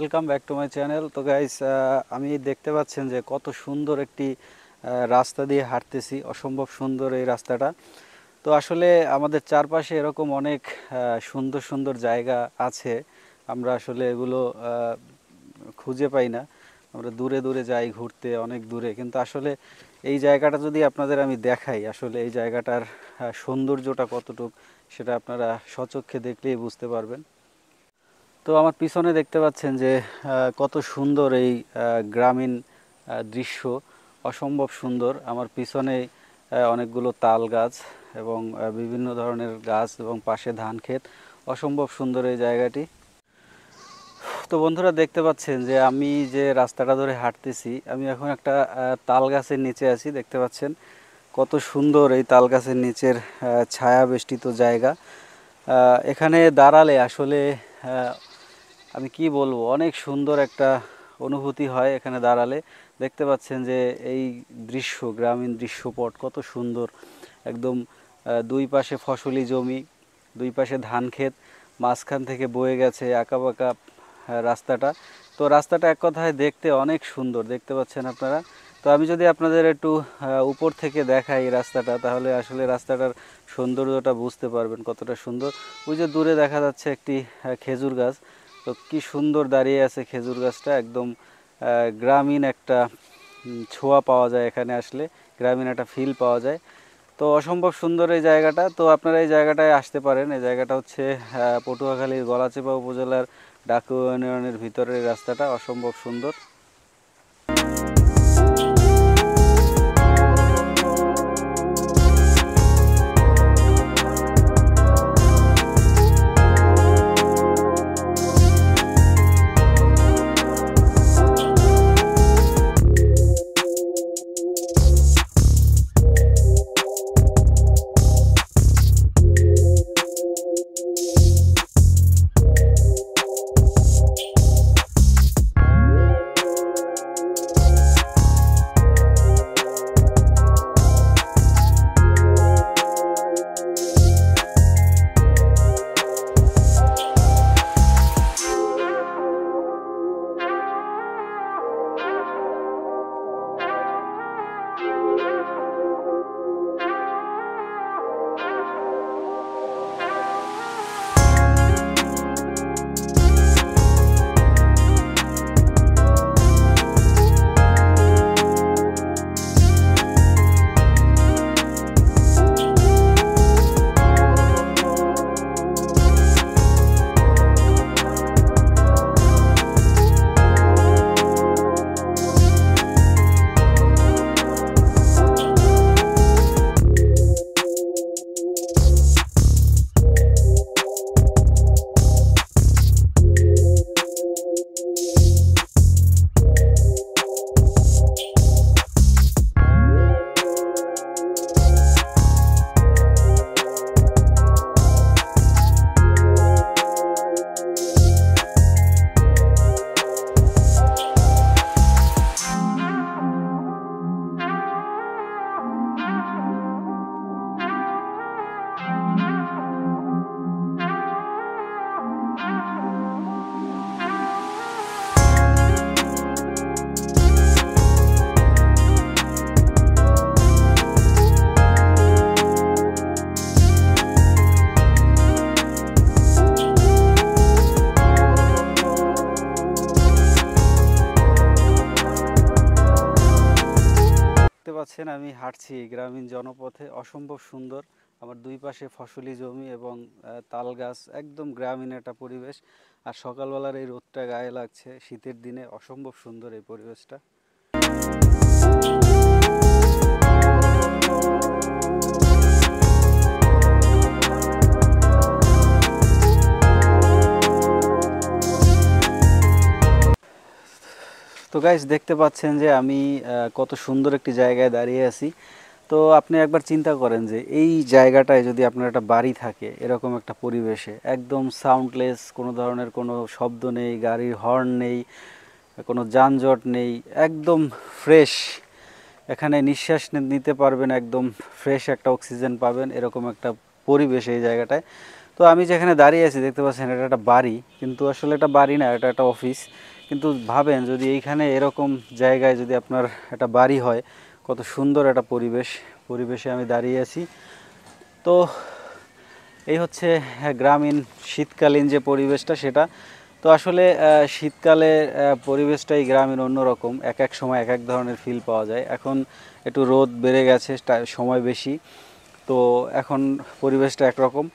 Welcome back to my channel. তো guys, আমি দেখতে পাচ্ছেন যে কত সুন্দর একটি রাস্তা দিয়ে হাঁটতেছি। অসম্ভব সুন্দর এই রাস্তাটা। তো আসলে আমাদের চারপাশে এরকম অনেক সুন্দর সুন্দর জায়গা আছে, আমরা আসলে এগুলো খুঁজে পাই না। আমরা দূরে দূরে যাই ঘুরতে, অনেক দূরে, কিন্তু আসলে এই জায়গাটা যদি আপনাদের আমি দেখাই, আসলে এই জায়গাটার সৌন্দর্যটা কতটুক সেটা আপনারা স্বচক্ষে দেখলেই বুঝতে পারবেন। তো আমার পিছনে দেখতে পাচ্ছেন যে কত সুন্দর এই গ্রামীণ দৃশ্য, অসম্ভব সুন্দর। আমার পিছনে অনেকগুলো তাল গাছ এবং বিভিন্ন ধরনের গাছ এবং পাশে ধান ক্ষেত। অসম্ভব সুন্দর এই জায়গাটি। তো বন্ধুরা, দেখতে পাচ্ছেন যে আমি যে রাস্তাটা ধরে হাঁটতেছি, আমি এখন একটা তাল গাছের নিচে আছি। দেখতে পাচ্ছেন কত সুন্দর এই তাল গাছের নিচের ছায়া বেষ্টিত জায়গা। এখানে দাঁড়ালে আসলে আমি কি বলবো, অনেক সুন্দর একটা অনুভূতি হয় এখানে দাঁড়ালে। দেখতে পাচ্ছেন যে এই দৃশ্য, গ্রামীণ দৃশ্যপট কত সুন্দর। একদম দুই পাশে ফসলি জমি, দুই পাশে ধান ক্ষেত, মাঝখান থেকে বয়ে গেছে আঁকাবাঁকা রাস্তাটা। তো রাস্তাটা এক কথায় দেখতে অনেক সুন্দর, দেখতে পাচ্ছেন আপনারা। তো আমি যদি আপনাদের একটু উপর থেকে দেখাই এই রাস্তাটা, তাহলে আসলে রাস্তাটার সৌন্দর্যটা বুঝতে পারবেন কতটা সুন্দর। ওই যে দূরে দেখা যাচ্ছে একটি খেজুর গাছ। তো কি সুন্দর দাঁড়িয়ে আছে খেজুর গাছটা। একদম গ্রামীণ একটা ছোঁয়া পাওয়া যায় এখানে আসলে, গ্রামীণ একটা ফিল পাওয়া যায়। তো অসম্ভব সুন্দর এই জায়গাটা। তো আপনারা এই জায়গাটায় আসতে পারেন। এই জায়গাটা হচ্ছে পটুয়াখালীর গলাচিপা উপজেলার ডাকু ইউনিয়নের ভিতরের রাস্তাটা। অসম্ভব সুন্দর। দেখতে পাচ্ছেন আমি হাঁটছি গ্রামীণ জনপথে। অসম্ভব সুন্দর। আমার দুই পাশে ফসলি জমি এবং তাল গাছ, একদম গ্রামীণ একটা পরিবেশ। আর সকালবেলার এই রোদটা গায়ে লাগছে শীতের দিনে। অসম্ভব সুন্দর এই পরিবেশটা। তো গাইস, দেখতে পাচ্ছেন যে আমি কত সুন্দর একটি জায়গায় দাঁড়িয়ে আছি। তো আপনি একবার চিন্তা করেন যে এই জায়গাটায় যদি আপনার একটা বাড়ি থাকে, এরকম একটা পরিবেশে, একদম সাউন্ডলেস, কোনো ধরনের কোনো শব্দ নেই, গাড়ির হর্ন নেই, কোনো যানজট নেই, একদম ফ্রেশ, এখানে নিঃশ্বাস নিতে পারবেন, একদম ফ্রেশ একটা অক্সিজেন পাবেন, এরকম একটা পরিবেশ এই জায়গাটায়। তো তো আমি যেখানে দাঁড়িয়ে আছি দেখতে পাচ্ছেন এটা একটা বাড়ি, কিন্তু আসলে এটা বাড়ি না, এটা একটা অফিস। কিন্তু ভাবেন যদি এইখানে এরকম জায়গায় যদি আপনার একটা বাড়ি হয়, কত সুন্দর একটা পরিবেশে আমি দাঁড়িয়ে আছি। তো এই হচ্ছে গ্রামীণ শীতকালীন যে পরিবেশটা সেটা। তো আসলে শীতকালে পরিবেশটাই গ্রামীণ অন্যরকম, এক এক সময় এক এক ধরনের ফিল পাওয়া যায়। এখন একটু রোদ বেড়ে গেছে, সময় বেশি, তো এখন পরিবেশটা একরকম।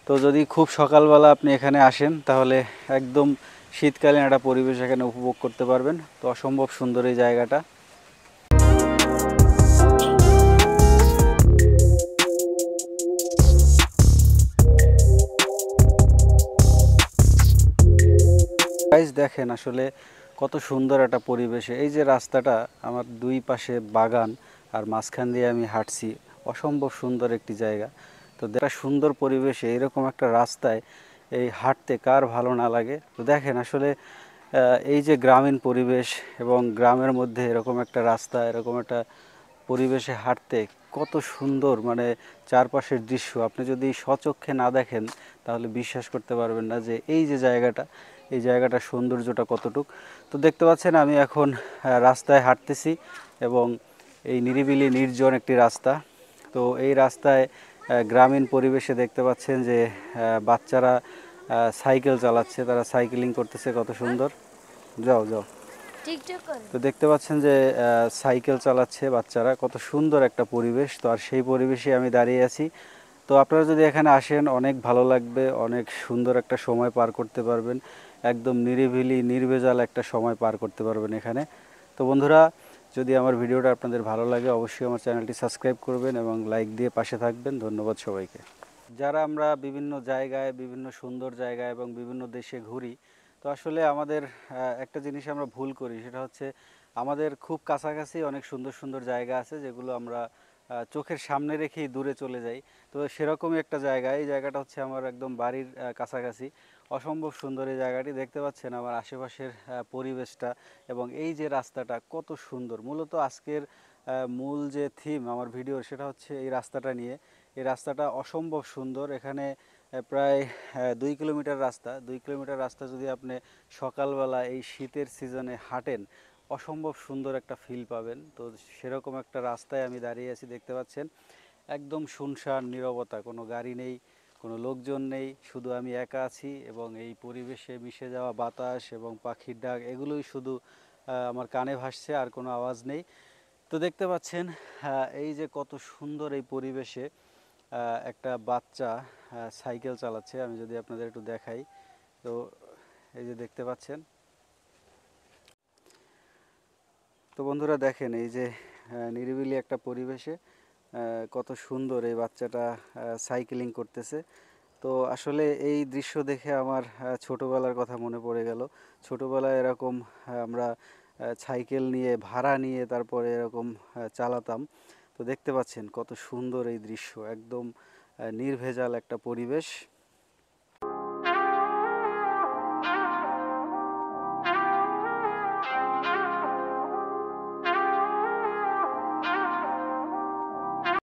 তো যদি খুব সকালবেলা আপনি এখানে আসেন তাহলে একদম শীতকালীন একটা পরিবেশ এখানে উপভোগ করতে পারবেন। তো অসম্ভব সুন্দর এই জায়গাটা। গাইস দেখেন আসলে কত সুন্দর একটা পরিবেশে, এই যে রাস্তাটা, আমার দুই পাশে বাগান আর মাঝখান দিয়ে আমি হাঁটছি, অসম্ভব সুন্দর একটি জায়গা। তো একটা সুন্দর পরিবেশে এরকম একটা রাস্তায় এই হাঁটতে কার ভালো না লাগে। তো দেখেন আসলে এই যে গ্রামীণ পরিবেশ এবং গ্রামের মধ্যে এরকম একটা রাস্তা, এরকম একটা পরিবেশে হাঁটতে কত সুন্দর, মানে চারপাশের দৃশ্য আপনি যদি স্বচক্ষে না দেখেন তাহলে বিশ্বাস করতে পারবেন না যে এই যে জায়গাটা, এই জায়গাটার সৌন্দর্যটা কতটুক। তো দেখতে পাচ্ছেন আমি এখন রাস্তায় হাঁটতেছি এবং এই নিরিবিলি নির্জন একটি রাস্তা। তো এই রাস্তায় গ্রামীণ পরিবেশে দেখতে পাচ্ছেন যে বাচ্চারা সাইকেল চালাচ্ছে, তারা সাইকেলিং করতেছে, কত সুন্দর। যাও যাও। তো দেখতে পাচ্ছেন যে সাইকেল চালাচ্ছে বাচ্চারা, কত সুন্দর একটা পরিবেশ। তো আর সেই পরিবেশে আমি দাঁড়িয়ে আছি। তো আপনারা যদি এখানে আসেন অনেক ভালো লাগবে, অনেক সুন্দর একটা সময় পার করতে পারবেন, একদম নিরিবিলি নির্ভেজাল একটা সময় পার করতে পারবেন এখানে। তো বন্ধুরা, যদি আমার ভিডিওটা আপনাদের ভালো লাগে অবশ্যই আমার চ্যানেলটি সাবস্ক্রাইব করবেন এবং লাইক দিয়ে পাশে থাকবেন। ধন্যবাদ সবাইকে। যারা আমরা বিভিন্ন জায়গায়, বিভিন্ন সুন্দর জায়গায় এবং বিভিন্ন দেশে ঘুরি, তো আসলে আমাদের একটা জিনিস আমরা ভুল করি, সেটা হচ্ছে আমাদের খুব কাছাকাছি অনেক সুন্দর সুন্দর জায়গা আছে যেগুলো আমরা চোখের সামনে রেখেই দূরে চলে যাই। তো সেরকমই একটা জায়গা, এই জায়গাটা হচ্ছে আমার একদম বাড়ির কাছাকাছি। অসম্ভব সুন্দর এই জায়গাটি, দেখতে পাচ্ছেন আমার আশেপাশের পরিবেশটা এবং এই যে রাস্তাটা কত সুন্দর। মূলত আজকের মূল যে থিম আমার ভিডিওর সেটা হচ্ছে এই রাস্তাটা নিয়ে। এই রাস্তাটা অসম্ভব সুন্দর। এখানে প্রায় 2 কিলোমিটার রাস্তা, 2 কিলোমিটার রাস্তা যদি আপনি সকালবেলা এই শীতের সিজনে হাঁটেন অসম্ভব সুন্দর একটা ফিল পাবেন। তো সেরকম একটা রাস্তায় আমি দাঁড়িয়ে আছি, দেখতে পাচ্ছেন একদম শুনশান নীরবতা, কোনো গাড়ি নেই, কোনো লোকজন নেই, শুধু আমি একা আছি এবং এই পরিবেশে মিশে যাওয়া বাতাস এবং পাখির ডাক এগুলোই শুধু আমার কানে ভাসছে, আর কোনো আওয়াজ নেই। তো দেখতে পাচ্ছেন এই যে কত সুন্দর এই পরিবেশে একটা বাচ্চা সাইকেল চালাচ্ছে। আমি যদি আপনাদের একটু দেখাই, তো এই যে দেখতে পাচ্ছেন। তো বন্ধুরা দেখেন এই যে নিরিবিলি একটা পরিবেশে কত সুন্দর এই বাচ্চাটা সাইকেলিং করতেছে। তো আসলে এই দৃশ্য দেখে আমার ছোটোবেলার কথা মনে পড়ে গেল। ছোটোবেলায় এরকম আমরা সাইকেল নিয়ে ভাড়া নিয়ে তারপরে এরকম চালাতাম। তো দেখতে পাচ্ছেন কত সুন্দর এই দৃশ্য, একদম নির্ভেজাল একটা পরিবেশ।